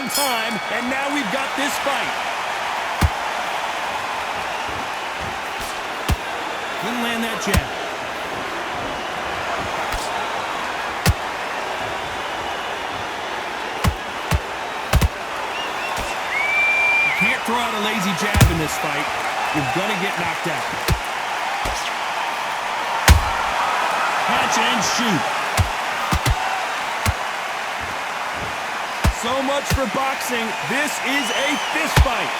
some time, and now we've got this fight. Couldn't land that jab. You can't throw out a lazy jab in this fight. You're going to get knocked out. Catch and shoot. So much for boxing. This is a fist fight.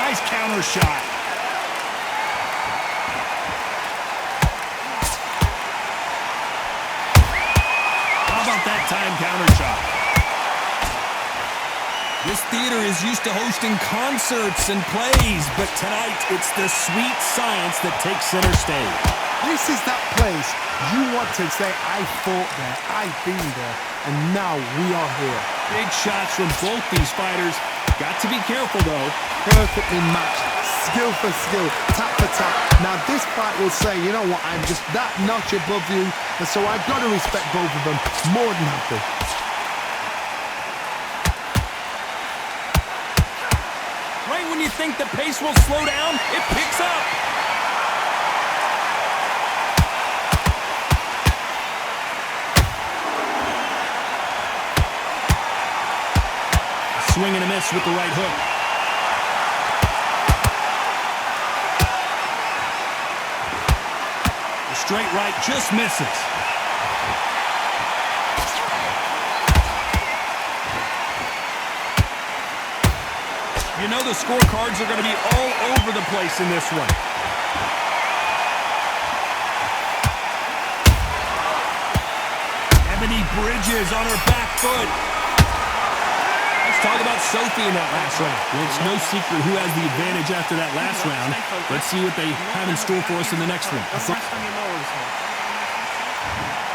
Nice counter shot. How about that time counter shot? This theater is used to hosting concerts and plays, but tonight it's the sweet science that takes center stage. This is that place you want to say, I fought there, I've been there, and now we are here. Big shots from both these fighters. Got to be careful, though. Perfectly matched, skill for skill, tap for tap. Now this fight will say, you know what, I'm just that notch above you, and so I've got to respect both of them more than happy. Right when you think the pace will slow down, it picks up. Swing and a miss with the right hook. The straight right just misses. You know the scorecards are going to be all over the place in this one. Ebanie bridges on her back foot. Let's talk about Sophie in that last round. Well, it's no secret who has the advantage after that last round. Let's see what they have in store for us in the next one.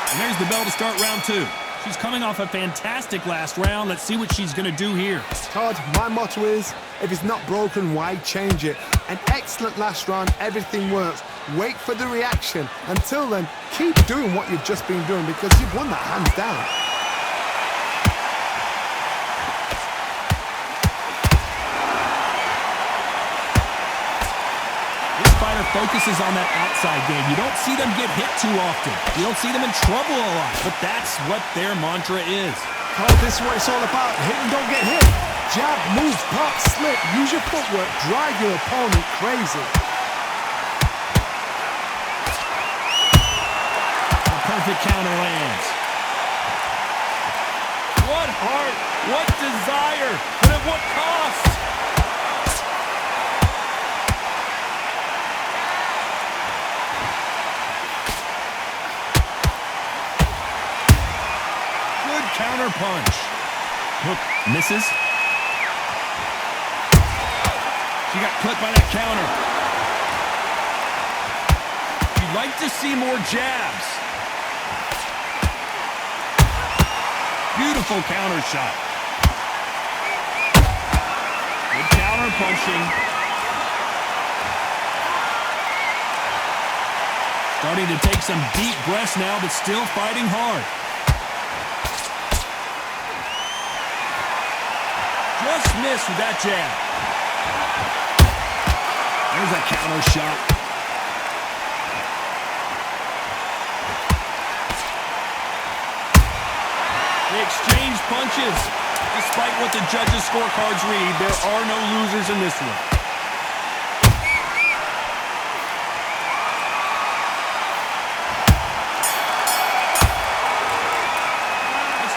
And there's the bell to start round two. She's coming off a fantastic last round. Let's see what she's going to do here. Todd, my motto is, if it's not broken, why change it? An excellent last round, everything works. Wait for the reaction. Until then, keep doing what you've just been doing because you've won that hands down. Focuses on that outside game. You don't see them get hit too often. You don't see them in trouble a lot, but that's what their mantra is. Oh, this is what it's all about. Hit and don't get hit. Jab, move, pop, slip. Use your footwork. Drive your opponent crazy. The perfect counter lands. What heart, what desire, but at what cost? Counter punch. Hook misses. She got clipped by that counter. You'd like to see more jabs. Beautiful counter shot. Good counter punching. Starting to take some deep breaths now, but still fighting hard. Just missed with that jab. There's a counter shot. They exchange punches. Despite what the judges' scorecards read, there are no losers in this one.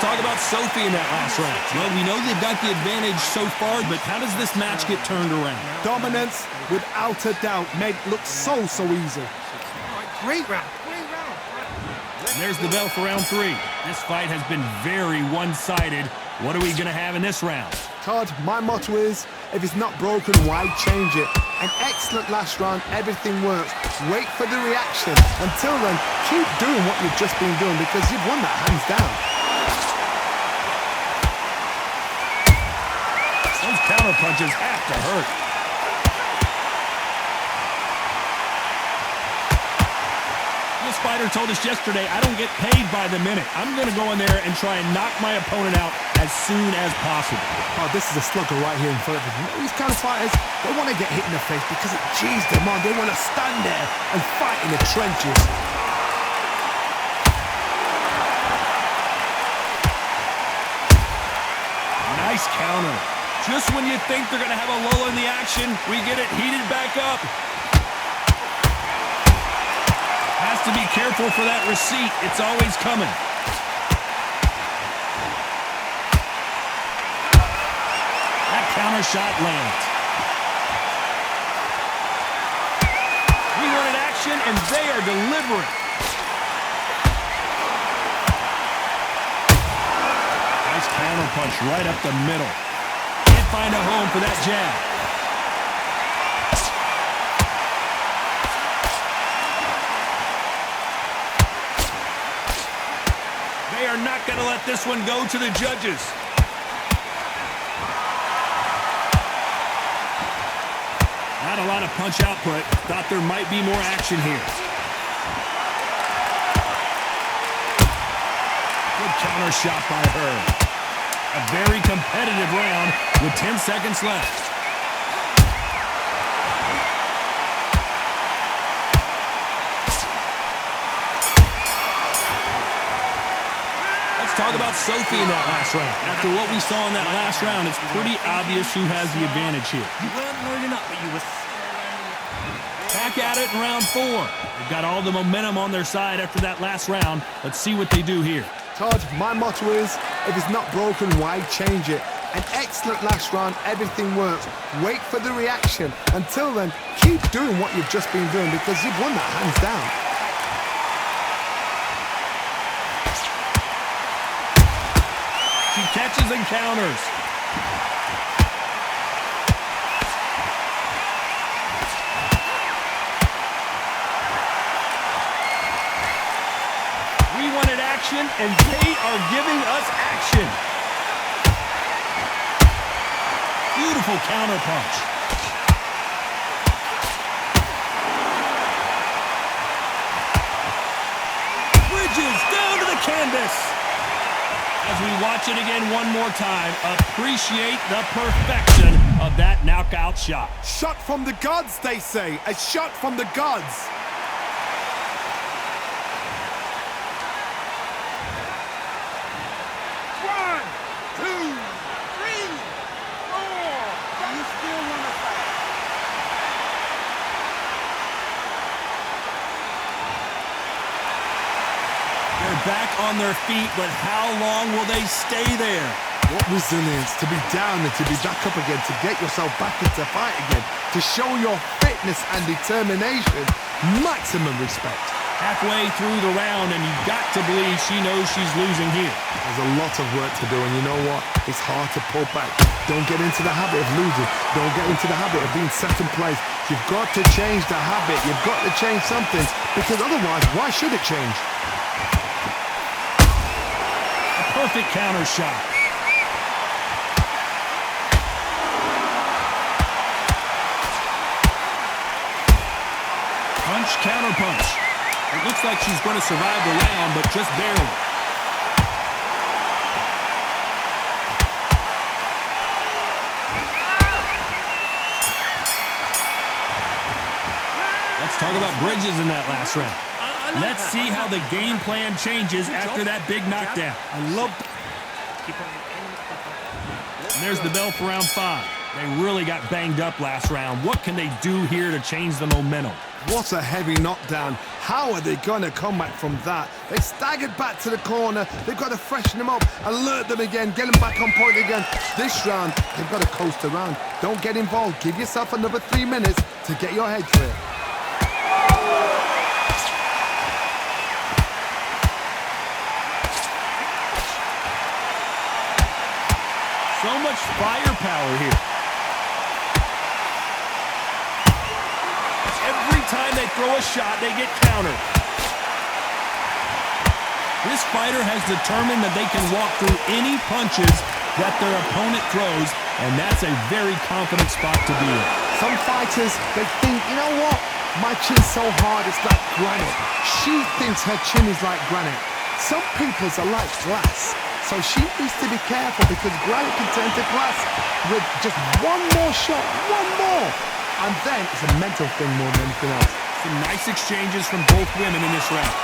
Talk about Sophie in that last round. Well, we know they've got the advantage so far, but how does this match get turned around? Dominance, without a doubt, made it look so easy. Great round, great round. And there's the bell for round three. This fight has been very one-sided. What are we going to have in this round? Todd, my motto is, if it's not broken, why change it? An excellent last round, everything works. Wait for the reaction. Until then, keep doing what you've just been doing because you've won that hands down. Those counter punches have to hurt. This fight fighter told us yesterday, I don't get paid by the minute. I'm going to go in there and try and knock my opponent out as soon as possible. Oh, this is a slugger right here in front of him. You know, these kind of fighters, they want to get hit in the face because it cheers them on. They want to stand there and fight in the trenches. Nice counter. Just when you think they're going to have a lull in the action, we get it heated back up. Has to be careful for that receipt. It's always coming. That counter shot lands. We wanted action, and they are delivering. Nice counter punch right up the middle. Can't find a home for that jab. They are not going to let this one go to the judges. Not a lot of punch output. Thought there might be more action here. Good counter shot by her. A very competitive round with 10 seconds left. Talk about Sophie in that last round. After what we saw in that last round, it's pretty obvious who has the advantage here. You weren't loading up, but you were... Back at it in round 4. They've got all the momentum on their side after that last round. Let's see what they do here. Todd, my motto is, if it's not broken, why change it? An excellent last round, everything works. Wait for the reaction. Until then, keep doing what you've just been doing because you've won that hands down. She catches and counters. We wanted action, and they are giving us action. Beautiful counter punch. Bridges down to the canvas. As we watch it again one more time, appreciate the perfection of that knockout shot. Shot from the gods, they say. A shot from the gods. One, two, three, four. You still want to fight? They're back on their feet, but how long will they stay there? What resilience to be down and to be back up again, to get yourself back into fight again, to show your fitness and determination. Maximum respect. Halfway through the round, and you've got to believe she knows she's losing here. There's a lot of work to do, and you know what? It's hard to pull back. Don't get into the habit of losing. Don't get into the habit of being second place. You've got to change the habit. You've got to change something, because otherwise, why should it change? Perfect counter shot. Punch, counter punch. It looks like she's going to survive the round, but just barely. Let's talk about Bridges in that last round. Let's see how the game plan changes after that big knockdown. And there's the bell for round 5. They really got banged up last round. What can they do here to change the momentum? What a heavy knockdown. How are they going to come back from that? They staggered back to the corner. They've got to freshen them up, alert them again, get them back on point again. This round, they've got to coast around. Don't get involved. Give yourself another 3 minutes to get your head clear. So much firepower here. Every time they throw a shot, they get countered. This fighter has determined that they can walk through any punches that their opponent throws, and that's a very confident spot to be in. Some fighters, they think, you know what? My chin's so hard it's like granite. She thinks her chin is like granite. Some people's are like glass. So she needs to be careful because granite can turn to glass with just one more shot, one more. And then it's a mental thing more than anything else. Some nice exchanges from both women in this round.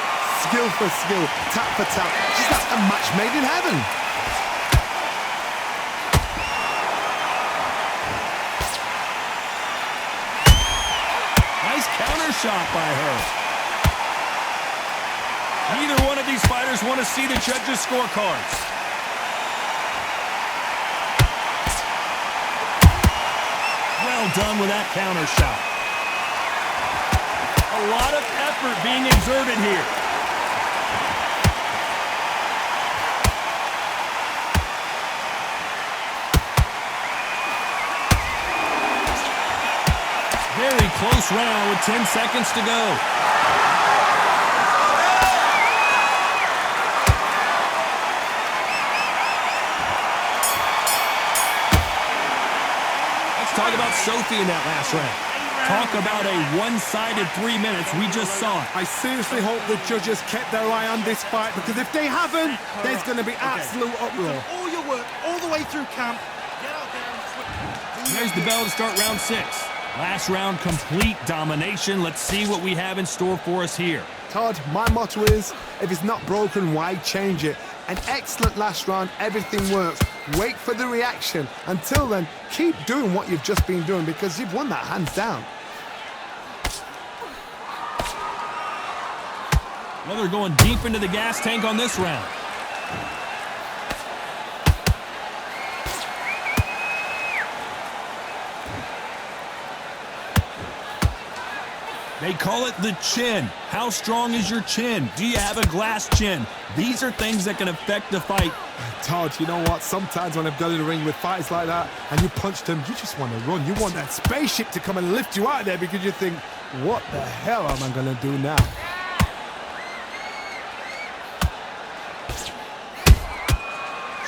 Skill for skill, tap for tap. She's like a match made in heaven. Nice counter shot by her. Neither one of these fighters want to see the judges' scorecards. Well done with that counter shot. A lot of effort being exerted here. Very close round with 10 seconds to go. Let's talk about Sophie in that last round. Talk about a one-sided 3 minutes. We just saw it. I seriously hope the judges kept their eye on this fight because if they haven't, there's going to be absolute uproar. All your work, all the way through camp. Get out there and switch. There's the bell to start round 6. Last round, complete domination. Let's see what we have in store for us here. Todd, my motto is, if it's not broken, why change it? An excellent last round, everything works. Wait for the reaction. Until then, keep doing what you've just been doing because you've won that hands down. Well, they're going deep into the gas tank on this round. They call it the chin. How strong is your chin? Do you have a glass chin? These are things that can affect the fight. Todd, you know what? Sometimes when I've done in the ring with fights like that and you punch them, you just want to run. You want that spaceship to come and lift you out of there because you think, what the hell am I going to do now?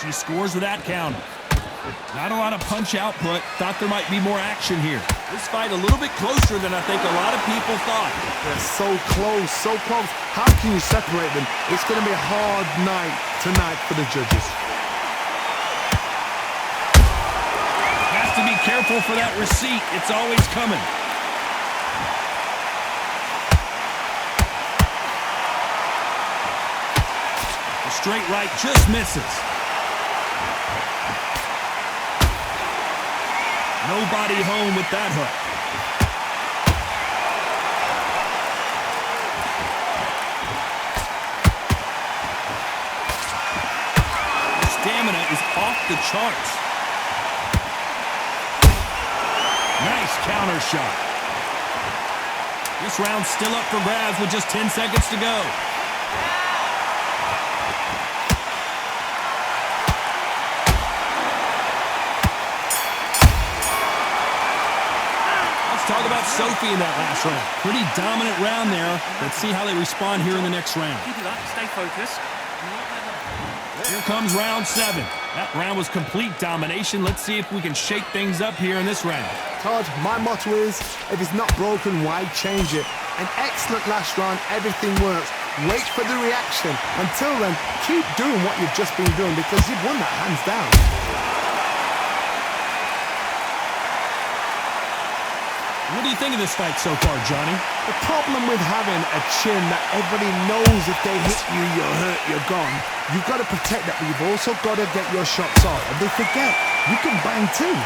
She scores with that counter. Not a lot of punch output. Thought there might be more action here. This fight a little bit closer than I think a lot of people thought. They're so close, so close. How can you separate them? It's going to be a hard night tonight for the judges. Has to be careful for that receipt. It's always coming. The straight right just misses. Nobody home with that hook. The stamina is off the charts. Nice counter shot. This round's still up for grabs with just 10 seconds to go. Talk about Sophie in that last round. Pretty dominant round there. Let's see how they respond here in the next round. Keep it up, stay focused. Here comes round 7. That round was complete domination. Let's see if we can shake things up here in this round. Todd, my motto is, if it's not broken, why change it? An excellent last round, everything works. Wait for the reaction. Until then, keep doing what you've just been doing because you've won that hands down. What do you think of this fight so far, Johnny? The problem with having a chin that everybody knows if they hit you, you're hurt, you're gone. You've got to protect that, but you've also got to get your shots off. And they forget, you can bang too.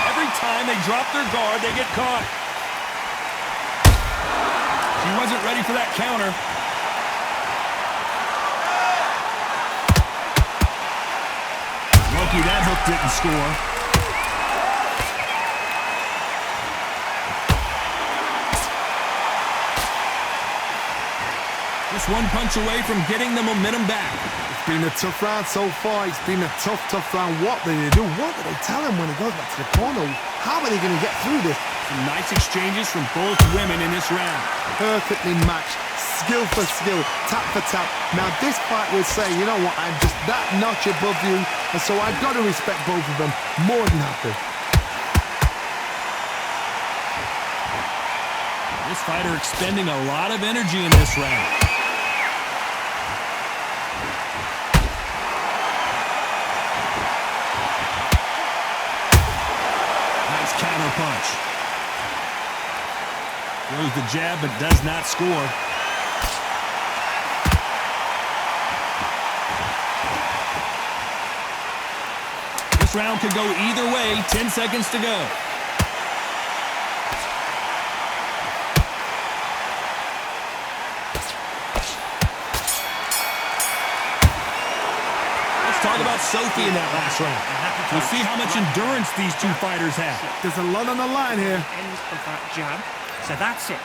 Every time they drop their guard, they get caught. She wasn't ready for that counter. Lucky that hook didn't score. Just one punch away from getting the momentum back. It's been a tough round so far. It's been a tough round. What do they do? What do they tell him when he goes back to the corner? How are they going to get through this? Some nice exchanges from both women in this round. Perfectly matched. Skill for skill. Tap for tap. Now this fight will say, you know what, I'm just that notch above you. And so I've got to respect both of them. More than happy. This fighter expending a lot of energy in this round. Nice counter punch. Throws the jab but does not score. This round could go either way. 10 seconds to go. Talk about Sophie in that last round. We'll see how much endurance these two fighters have. There's a lot on the line here. End of that jab. So that's it.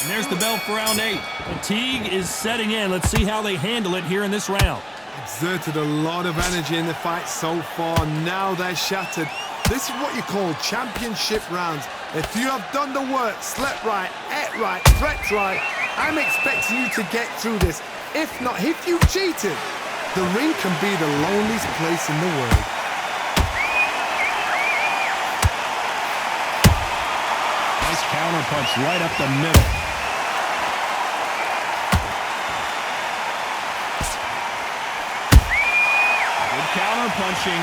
And there's the bell for round 8. Fatigue is setting in. Let's see how they handle it here in this round. Exerted a lot of energy in the fight so far. Now they're shattered. This is what you call championship rounds. If you have done the work, slept right, ate right, prepped right, I'm expecting you to get through this. If not, if you've cheated, the ring can be the loneliest place in the world. Nice counter punch right up the middle. Good counter punching.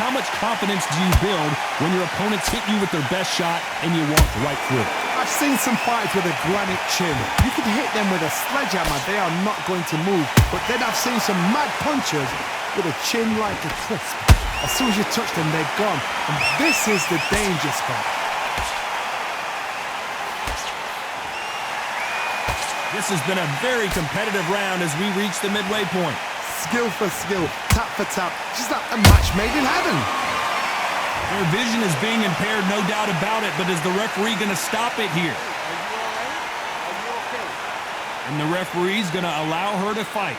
How much confidence do you build when your opponents hit you with their best shot and you walk right through it? I've seen some fighters with a granite chin. You can hit them with a sledgehammer, they are not going to move. But then I've seen some mad punchers with a chin like a crisp. As soon as you touch them, they're gone. And this is the danger spot. This has been a very competitive round as we reach the midway point. Skill for skill, tap for tap, just like a match made in heaven. Their vision is being impaired, no doubt about it, but is the referee going to stop it here? And the referee's going to allow her to fight.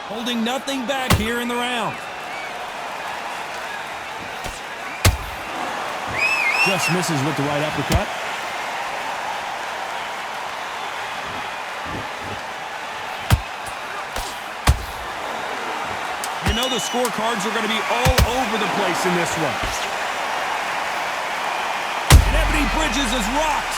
Holding nothing back here in the round. Just misses with the right uppercut. You know the scorecards are going to be all over the place in this one. And Ebanie Bridges is rocked.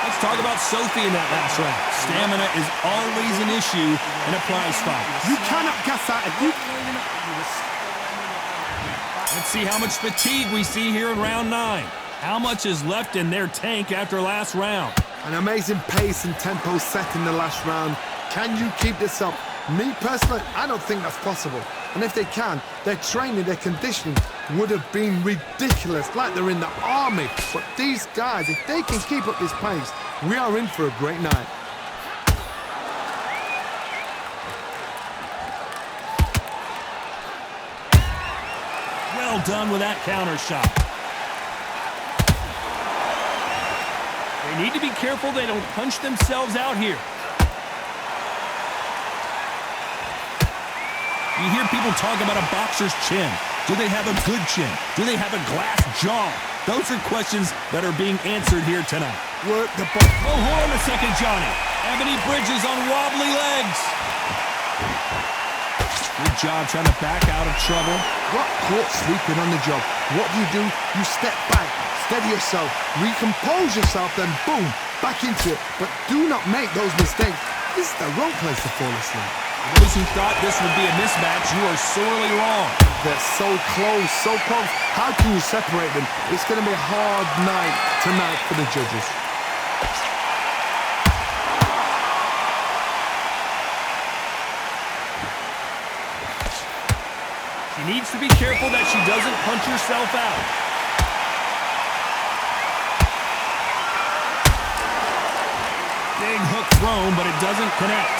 Let's talk about Sophie in that last round. Stamina is always an issue in a prize fight. You cannot gas out if you... Let's see how much fatigue we see here in round 9. How much is left in their tank after last round? An amazing pace and tempo set in the last round. Can you keep this up? Me personally, I don't think that's possible. And if they can, their training, their conditioning would have been ridiculous, like they're in the army. But these guys, if they can keep up this pace, we are in for a great night. Well done with that counter shot. They need to be careful they don't punch themselves out here. You hear people talk about a boxer's chin. Do they have a good chin? Do they have a glass jaw? Those are questions that are being answered here tonight. Work the ball. Oh, hold on a second, Johnny. Ebanie Bridges on wobbly legs. Good job trying to back out of trouble. Got caught sleeping on the job. What do? You step back, steady yourself, recompose yourself, then boom, back into it. But do not make those mistakes. This is the wrong place to fall asleep. Those who thought this would be a mismatch, you are sorely wrong. They're so close, so close. How can you separate them? It's going to be a hard night tonight for the judges. She needs to be careful that she doesn't punch herself out. Big hook thrown, but it doesn't connect.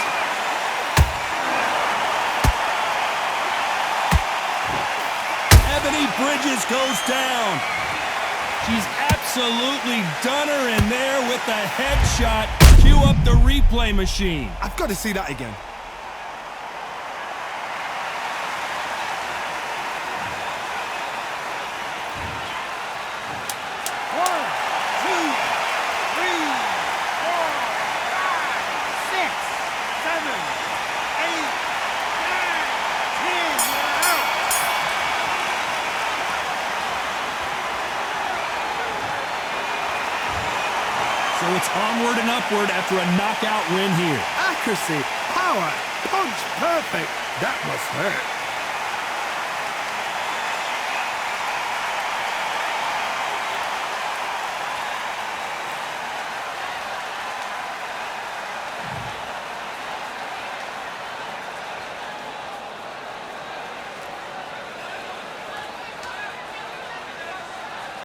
Ebanie Bridges goes down. She's absolutely done her in there with the headshot. Cue up the replay machine. I've got to see that again. So it's onward and upward after a knockout win here. Accuracy, power, punch, perfect. That must hurt.